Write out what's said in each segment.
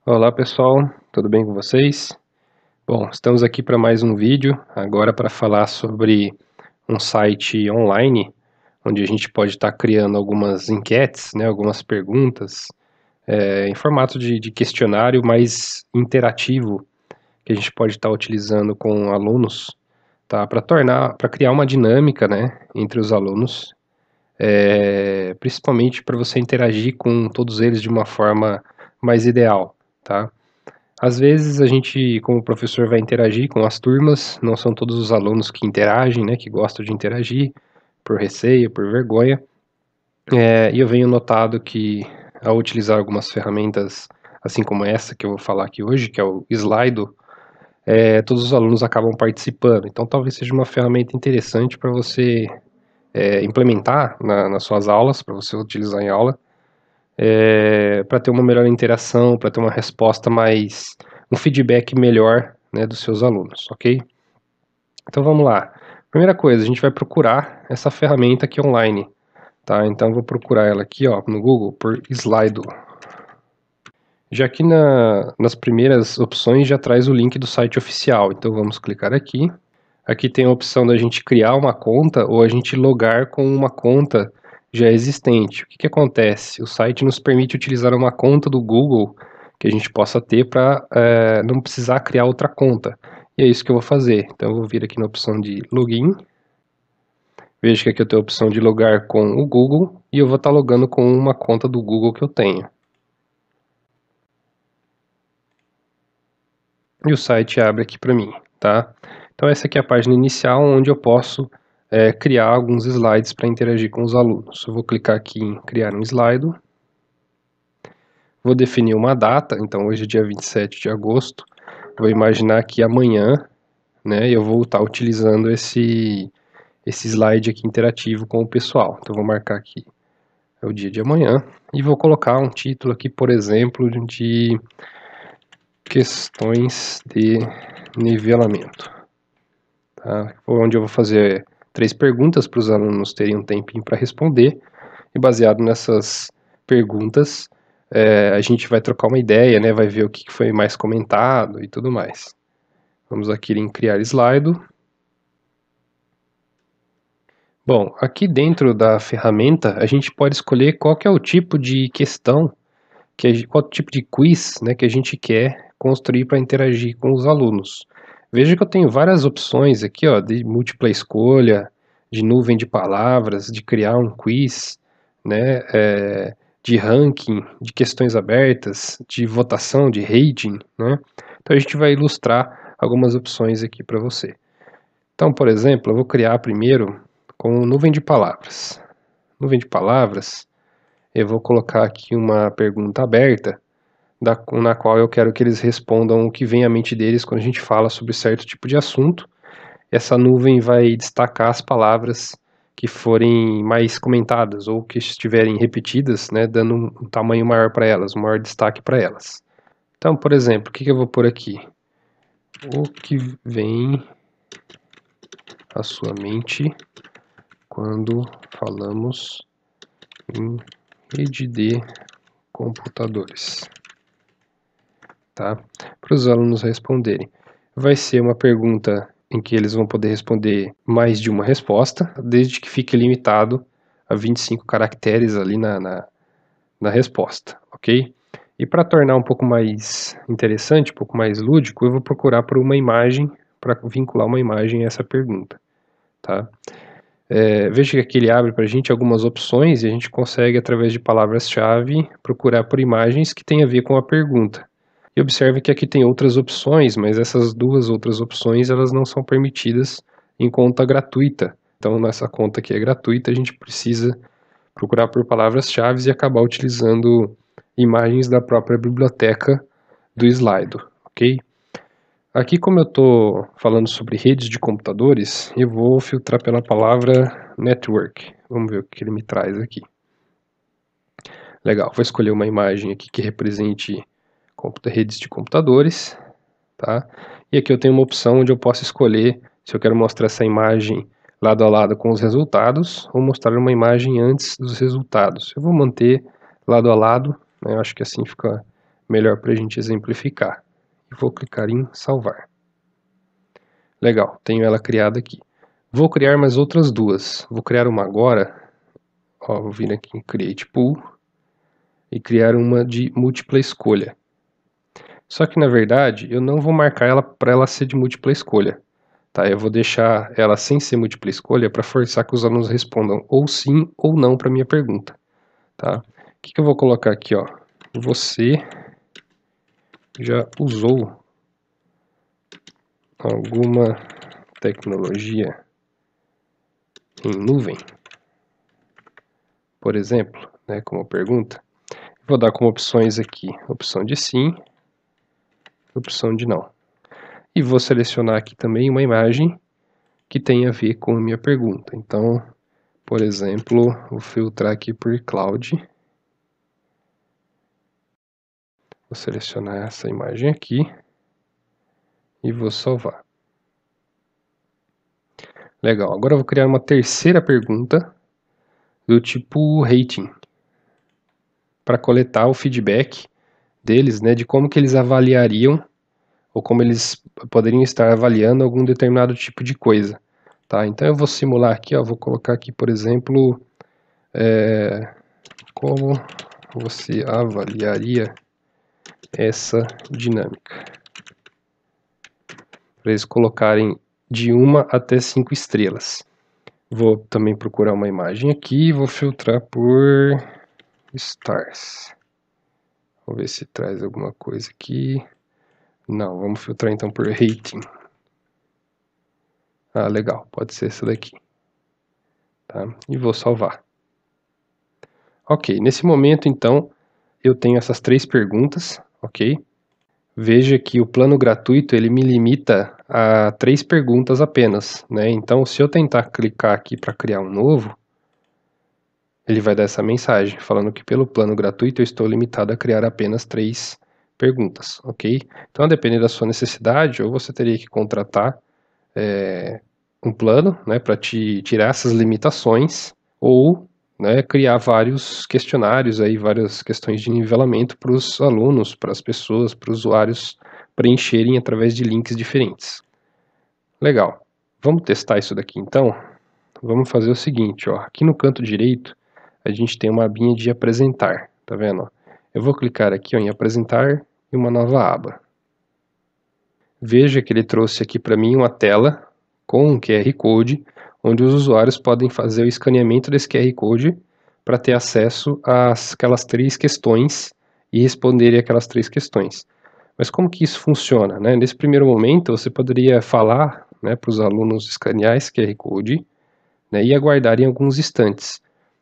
Olá pessoal, tudo bem com vocês? Bom, estamos aqui para mais um vídeo, agora para falar sobre um site online, onde a gente pode estar criando algumas enquetes, né, algumas perguntas, em formato de questionário mais interativo, que a gente pode estar utilizando com alunos, tá, para criar uma dinâmica, né, entre os alunos, principalmente para você interagir com todos eles de uma forma mais ideal, tá? Às vezes a gente, como professor, vai interagir com as turmas, não são todos os alunos que interagem, né, que gostam de interagir, por receio, por vergonha, e eu venho notado que ao utilizar algumas ferramentas, assim como essa que eu vou falar aqui hoje, que é o Slido, todos os alunos acabam participando, então talvez seja uma ferramenta interessante para você implementar nas suas aulas, para você utilizar em aula, para ter uma melhor interação, para ter uma resposta mais, um feedback melhor, né, dos seus alunos, ok? Então vamos lá. Primeira coisa, a gente vai procurar essa ferramenta aqui online, tá? Então eu vou procurar ela aqui, ó, no Google por Slido. Já aqui nas primeiras opções já traz o link do site oficial, então vamos clicar aqui. Aqui tem a opção da gente criar uma conta ou a gente logar com uma conta já existente. O que acontece? O site nos permite utilizar uma conta do Google que a gente possa ter para não precisar criar outra conta. E é isso que eu vou fazer. Então eu vou vir aqui na opção de login. Veja que aqui eu tenho a opção de logar com o Google e eu vou estar logando com uma conta do Google que eu tenho. E o site abre aqui para mim, tá? Então essa aqui é a página inicial onde eu posso criar alguns slides para interagir com os alunos. Eu vou clicar aqui em criar um slide. Vou definir uma data, então hoje é dia 27 de agosto. Vou imaginar que amanhã, né, eu vou estar utilizando esse slide aqui interativo com o pessoal. Então vou marcar aqui, é o dia de amanhã, e vou colocar um título aqui, por exemplo, de questões de nivelamento. Tá? Onde eu vou fazer 3 perguntas para os alunos terem um tempinho para responder, e baseado nessas perguntas, a gente vai trocar uma ideia, né? Vai ver o que foi mais comentado e tudo mais. Vamos aqui em criar slide. Bom, aqui dentro da ferramenta, a gente pode escolher qual que é o tipo de questão, qual tipo de quiz, né, que a gente quer construir para interagir com os alunos. Veja que eu tenho várias opções aqui, ó, de múltipla escolha, de nuvem de palavras, de criar um quiz, né, de ranking, de questões abertas, de votação, de rating, né. Então a gente vai ilustrar algumas opções aqui para você. Então, por exemplo, eu vou criar primeiro com nuvem de palavras. Nuvem de palavras, eu vou colocar aqui uma pergunta aberta, na qual eu quero que eles respondam o que vem à mente deles quando a gente fala sobre certo tipo de assunto. Essa nuvem vai destacar as palavras que forem mais comentadas ou que estiverem repetidas, né, dando um tamanho maior para elas, um maior destaque para elas. Então, por exemplo, o que eu vou pôr aqui? O que vem à sua mente quando falamos em rede de computadores, tá? Para os alunos responderem. Vai ser uma pergunta em que eles vão poder responder mais de uma resposta, desde que fique limitado a 25 caracteres ali na resposta, ok? E para tornar um pouco mais interessante, um pouco mais lúdico, eu vou procurar por uma imagem, para vincular uma imagem a essa pergunta, tá? Veja que aqui ele abre para a gente algumas opções e a gente consegue, através de palavras-chave, procurar por imagens que têm a ver com a pergunta. E observe que aqui tem outras opções, mas essas duas outras opções elas não são permitidas em conta gratuita. Então, nessa conta que é gratuita, a gente precisa procurar por palavras-chave e acabar utilizando imagens da própria biblioteca do Slido, ok? Aqui, como eu estou falando sobre redes de computadores, eu vou filtrar pela palavra network. Vamos ver o que ele me traz aqui. Legal, vou escolher uma imagem aqui que represente redes de computadores, tá? E aqui eu tenho uma opção onde eu posso escolher se eu quero mostrar essa imagem lado a lado com os resultados ou mostrar uma imagem antes dos resultados. Eu vou manter lado a lado, né? Eu acho que assim fica melhor para a gente exemplificar. Vou clicar em salvar. Legal, tenho ela criada aqui. Vou criar mais outras duas. Vou criar uma agora. Ó, vou vir aqui em Create Pool e criar uma de múltipla escolha. Só que na verdade eu não vou marcar ela para ela ser de múltipla escolha. Tá? Eu vou deixar ela sem ser múltipla escolha para forçar que os alunos respondam ou sim ou não para minha pergunta. Tá? O que eu vou colocar aqui? Ó? Você já usou alguma tecnologia em nuvem? Por exemplo, né, como pergunta. Vou dar como opções aqui, opção de sim, opção de não. E vou selecionar aqui também uma imagem que tem a ver com a minha pergunta. Então, por exemplo, vou filtrar aqui por cloud. Vou selecionar essa imagem aqui e vou salvar. Legal, agora eu vou criar uma terceira pergunta do tipo rating, para coletar o feedback deles, né, de como que eles avaliariam ou como eles poderiam estar avaliando algum determinado tipo de coisa. Tá? Então eu vou simular aqui, ó, vou colocar aqui, por exemplo, como você avaliaria essa dinâmica. Para eles colocarem de 1 até 5 estrelas. Vou também procurar uma imagem aqui, vou filtrar por stars. Vamos ver se traz alguma coisa aqui. Não, vamos filtrar então por rating. Ah, legal, pode ser essa daqui. Tá? E vou salvar. Ok, nesse momento então eu tenho essas 3 perguntas, ok? Veja que o plano gratuito ele me limita a 3 perguntas apenas, né? Então se eu tentar clicar aqui para criar um novo, ele vai dar essa mensagem falando que pelo plano gratuito eu estou limitado a criar apenas 3 perguntas, ok? Então a depender da sua necessidade, ou você teria que contratar um plano, né, para te tirar essas limitações, ou, né, criar vários questionários, aí, várias questões de nivelamento para os alunos, para as pessoas, para os usuários preencherem através de links diferentes. Legal, vamos testar isso daqui então? Vamos fazer o seguinte, ó, aqui no canto direito a gente tem uma abinha de apresentar, tá vendo? Eu vou clicar aqui ó, em apresentar e uma nova aba. Veja que ele trouxe aqui para mim uma tela com um QR Code, onde os usuários podem fazer o escaneamento desse QR Code para ter acesso àquelas 3 questões e responderem aquelas 3 questões. Mas como que isso funciona? Né? Nesse primeiro momento, você poderia falar, né, para os alunos escanear esse QR Code, né, e aguardarem alguns instantes.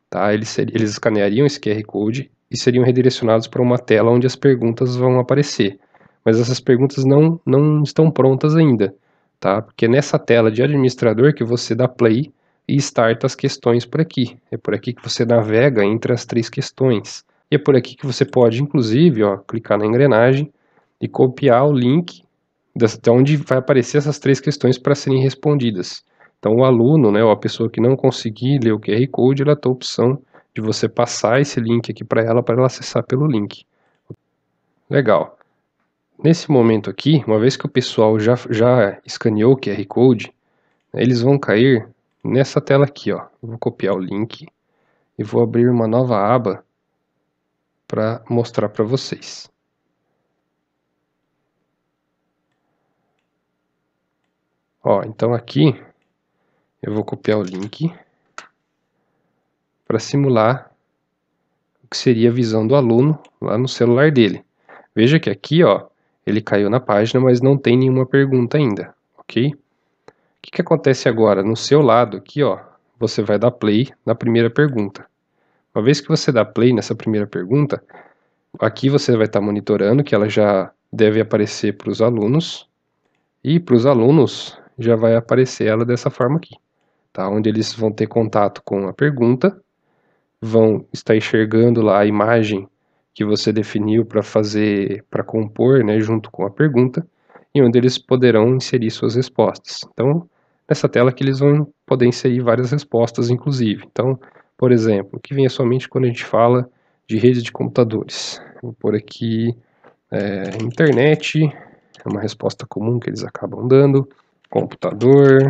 Tá? Eles escaneariam esse QR Code e seriam redirecionados para uma tela onde as perguntas vão aparecer. Mas essas perguntas não estão prontas ainda, tá? Porque é nessa tela de administrador que você dá play e starta as questões por aqui. É por aqui que você navega entre as 3 questões. E é por aqui que você pode, inclusive, ó, clicar na engrenagem e copiar o link de onde vai aparecer essas 3 questões para serem respondidas. Então o aluno, né, ou a pessoa que não conseguir ler o QR Code, ela tem a opção de você passar esse link aqui para ela acessar pelo link. Legal. Nesse momento aqui, uma vez que o pessoal já escaneou o QR Code, eles vão cair nessa tela aqui, ó. Eu vou copiar o link e vou abrir uma nova aba para mostrar para vocês. Ó, então aqui eu vou copiar o link para simular o que seria a visão do aluno lá no celular dele. Veja que aqui, ó, ele caiu na página, mas não tem nenhuma pergunta ainda, ok? O que acontece agora? No seu lado aqui, ó, você vai dar play na primeira pergunta. Uma vez que você dá play nessa primeira pergunta, aqui você vai estar monitorando que ela já deve aparecer para os alunos, e para os alunos já vai aparecer ela dessa forma aqui, tá? Onde eles vão ter contato com a pergunta, vão estar enxergando lá a imagem que você definiu para compor, né, junto com a pergunta, e onde eles poderão inserir suas respostas. Então, nessa tela que eles vão poder inserir várias respostas, inclusive. Então, por exemplo, o que vem à sua mente quando a gente fala de rede de computadores? Vou pôr aqui Internet, é uma resposta comum que eles acabam dando. Computador,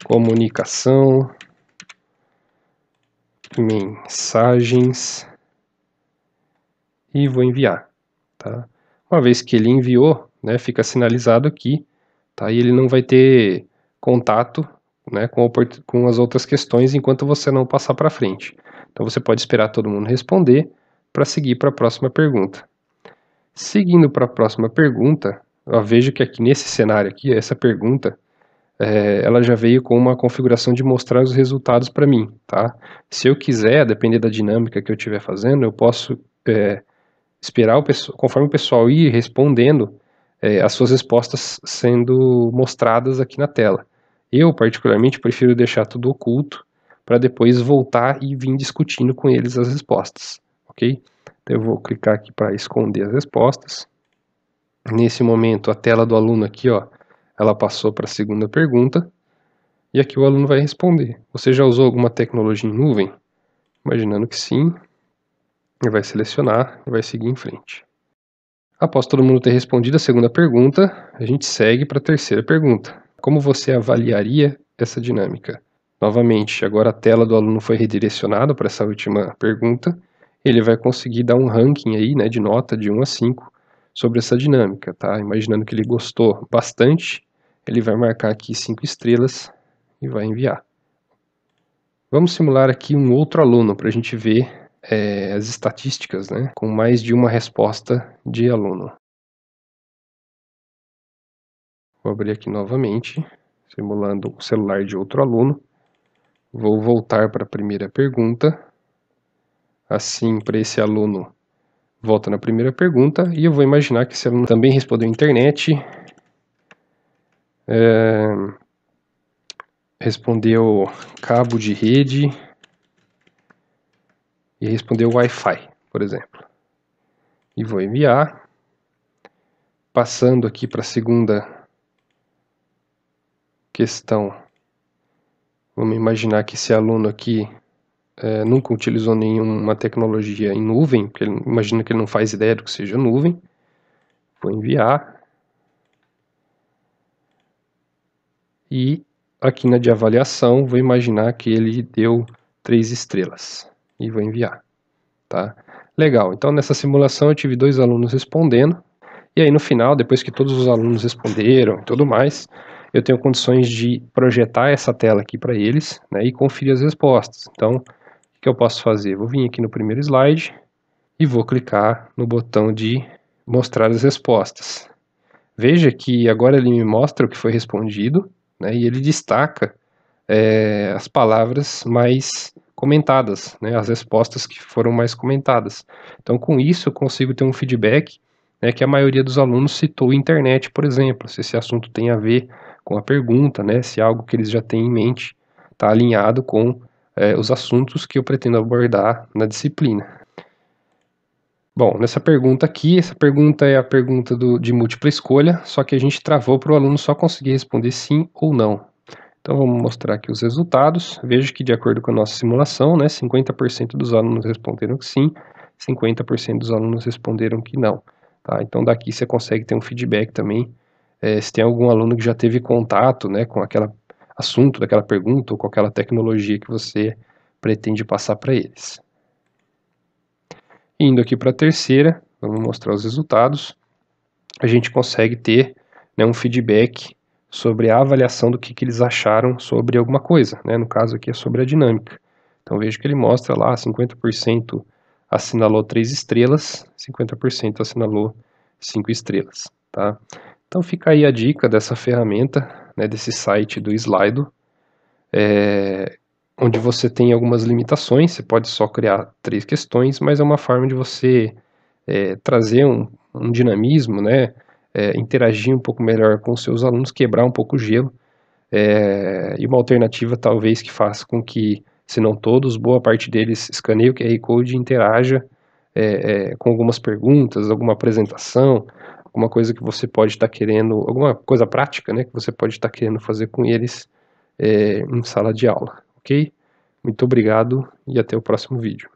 comunicação, mensagens, e vou enviar, tá? Uma vez que ele enviou, né, fica sinalizado aqui, tá? E ele não vai ter contato, né, com as outras questões enquanto você não passar para frente. Então você pode esperar todo mundo responder para seguir para a próxima pergunta. Seguindo para a próxima pergunta, eu vejo que aqui nesse cenário aqui, essa pergunta, ela já veio com uma configuração de mostrar os resultados para mim, tá? Se eu quiser, depender da dinâmica que eu estiver fazendo, eu posso esperar conforme o pessoal ir respondendo, as suas respostas sendo mostradas aqui na tela. Eu, particularmente, prefiro deixar tudo oculto para depois voltar e vir discutindo com eles as respostas, ok? Então eu vou clicar aqui para esconder as respostas. Nesse momento, a tela do aluno aqui, ó, ela passou para a segunda pergunta, e aqui o aluno vai responder. Você já usou alguma tecnologia em nuvem? Imaginando que sim, ele vai selecionar e vai seguir em frente. Após todo mundo ter respondido a segunda pergunta, a gente segue para a terceira pergunta. Como você avaliaria essa dinâmica? Novamente, agora a tela do aluno foi redirecionada para essa última pergunta. Ele vai conseguir dar um ranking aí, né, de nota de 1 a 5 sobre essa dinâmica, tá? Imaginando que ele gostou bastante, ele vai marcar aqui 5 estrelas e vai enviar. Vamos simular aqui um outro aluno para a gente ver as estatísticas, né, com mais de uma resposta de aluno. Vou abrir aqui novamente, simulando o celular de outro aluno. Vou voltar para a primeira pergunta. Assim, para esse aluno, volta na primeira pergunta e eu vou imaginar que esse aluno também respondeu internet, respondeu cabo de rede e respondeu Wi-Fi, por exemplo. E vou enviar. Passando aqui para a segunda questão, vamos imaginar que esse aluno aqui nunca utilizou nenhuma tecnologia em nuvem, porque imagina que ele não faz ideia do que seja nuvem. Vou enviar. E aqui na de avaliação, vou imaginar que ele deu 3 estrelas. E vou enviar. Tá? Legal, então nessa simulação eu tive 2 alunos respondendo. E aí no final, depois que todos os alunos responderam e tudo mais, eu tenho condições de projetar essa tela aqui para eles, né, e conferir as respostas. Então, o que eu posso fazer? Vou vir aqui no primeiro slide e vou clicar no botão de mostrar as respostas. Veja que agora ele me mostra o que foi respondido, né, e ele destaca as palavras mais comentadas, né, as respostas que foram mais comentadas. Então, com isso, eu consigo ter um feedback, né, que a maioria dos alunos citou internet, por exemplo, se esse assunto tem a ver com a pergunta, né, se algo que eles já têm em mente está alinhado com os assuntos que eu pretendo abordar na disciplina. Bom, nessa pergunta aqui, essa pergunta é a pergunta de múltipla escolha, só que a gente travou para o aluno só conseguir responder sim ou não. Então vamos mostrar aqui os resultados. Veja que de acordo com a nossa simulação, né, 50% dos alunos responderam que sim, 50% dos alunos responderam que não. Tá? Então daqui você consegue ter um feedback também, se tem algum aluno que já teve contato, né, com aquele assunto daquela pergunta ou com aquela tecnologia que você pretende passar para eles. Indo aqui para a terceira, vamos mostrar os resultados. A gente consegue ter, né, um feedback sobre a avaliação do que eles acharam sobre alguma coisa, né? No caso aqui é sobre a dinâmica. Então vejo que ele mostra lá, 50% assinalou 3 estrelas, 50% assinalou 5 estrelas, tá? Então fica aí a dica dessa ferramenta, né, desse site do Slido, onde você tem algumas limitações, você pode só criar 3 questões, mas é uma forma de você trazer um dinamismo, né, interagir um pouco melhor com os seus alunos, quebrar um pouco o gelo, e uma alternativa talvez que faça com que, se não todos, boa parte deles escaneie o QR Code e interaja com algumas perguntas, alguma apresentação, alguma coisa que você pode estar querendo, alguma coisa prática, né, que você pode estar querendo fazer com eles em sala de aula, ok? Muito obrigado e até o próximo vídeo.